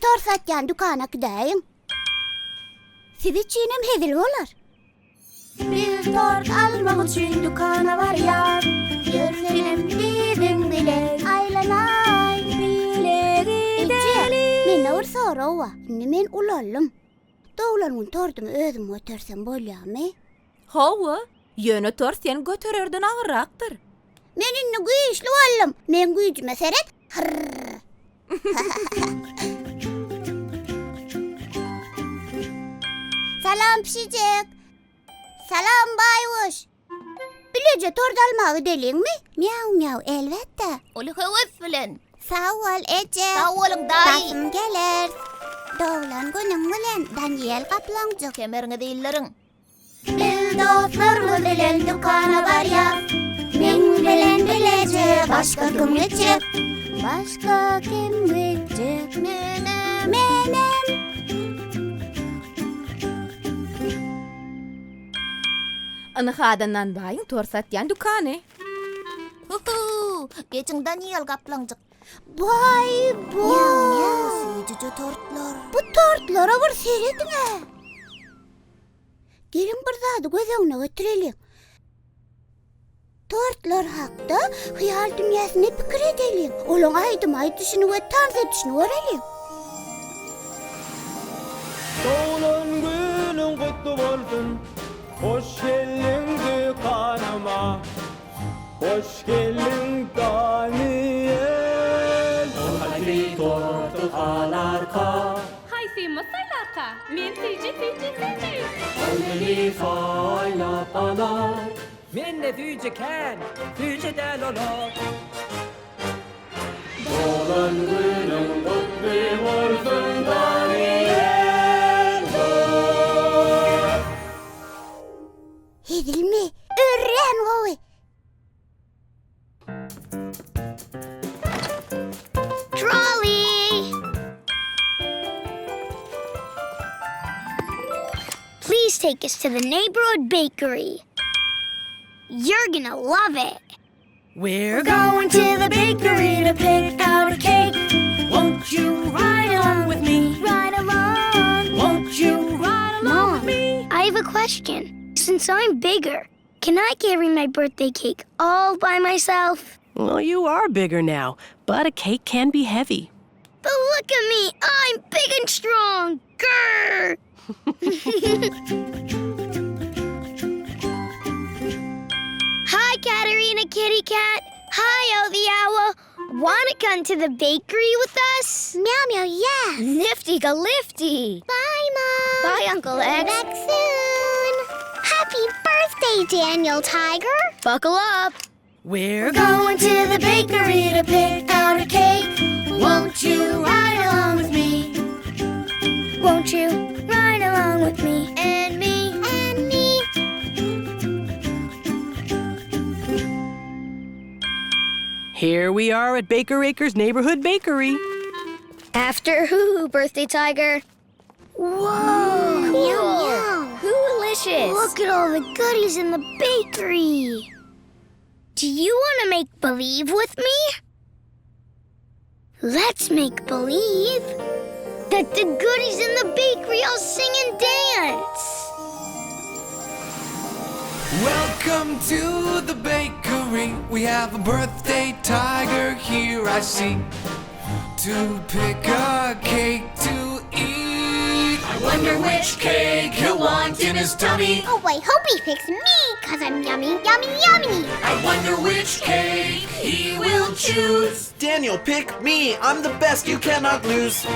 tor satýan dukana gideýin. Siz içinem hezil bolar. Bir tort almak üçün dukana barýar. Gözlerim bizim bilen aylanay. Men bir soraw bar. Indi men ulalım. Dowlaryň tortuny özüm götersem bolýarmy? Hawa, ýöne tor sen götererden agyrakdyr. Men indi güýçli boldum. Men güýjüme seret. Salam pişijek. Salam baýuş. Bilece tord almagy deliňmi? Miau miau elbetde. Ol höwes bilen. Sağ ol Ece. Sağ olun daý. Basym geler. Dowlan günüň bilen Daniýel Gaplaňjyk. Kemeriňe diýillerin. Biz dostlarymyz bilen dukana barýar. Men bilen bilece başga kim geçip. Başka kim gidecek? Menem. Anyhadandan baýyň tor satýan dukany. Geçiň Daniýel Gaplaňjyk. Vay bu. Süýjüje tortlar. Bu tortlara bir seredine. Gelin bir zady gözeňine götürelim. Tortlar hakda hyýal dünýäsine pikir edelim. Olaň aýdym aýdyşyny we tarz etişini görelim. Doğulan günün kutlu bolsun. Hoş geldin dükanıma. Hoş geldin Daniýel. Hadi tortu alarka. Haysi masalarka. Men seyci. Öldüni faýlap anar. Men de füjeken, füjedel olar. Doğulan günün kutlu bolsun Daniýel. Hedilmi? Örren gowy. Trolley! Please take us to the neighborhood bakery. You're gonna love it. We're Going to the bakery to pick out a cake. Won't you ride along with me? Right along. Won't you ride along with Mom, me? I have a question. Since I'm bigger, can I carry my birthday cake all by myself? Well, you are bigger now, but a cake can be heavy. But look at me, I'm big and strong. Grr! Hi, Katerina Kitty Cat. Hi, Elvie Owl. Wanna come to the bakery with us? Meow meow yes. Nifty-ga-lifty. Bye, Mom. Bye, Uncle X. Back soon. Happy birthday, Daniel Tiger. Buckle up. We're Going to the bakery to pick out a cake. Won't you ride along with me? Won't you ride along with me? And me. And me. Here we are at Baker Acres Neighborhood Bakery. After who, Birthday Tiger? Whoa. Meow meow. Coolicious. Look at all the goodies in the bakery. Do you want to make believe with me? Let's make believe that the goodies in the bakery all sing and dance. Welcome to the bakery. We have a birthday tiger here, I see. To pick a cake to eat. I wonder which cake he'll want in his tummy. Oh, I hope he picks me, 'cause I'm yummy, yummy, yummy. I wonder which cake he will choose. Daniel, pick me. I'm the best, you cannot lose.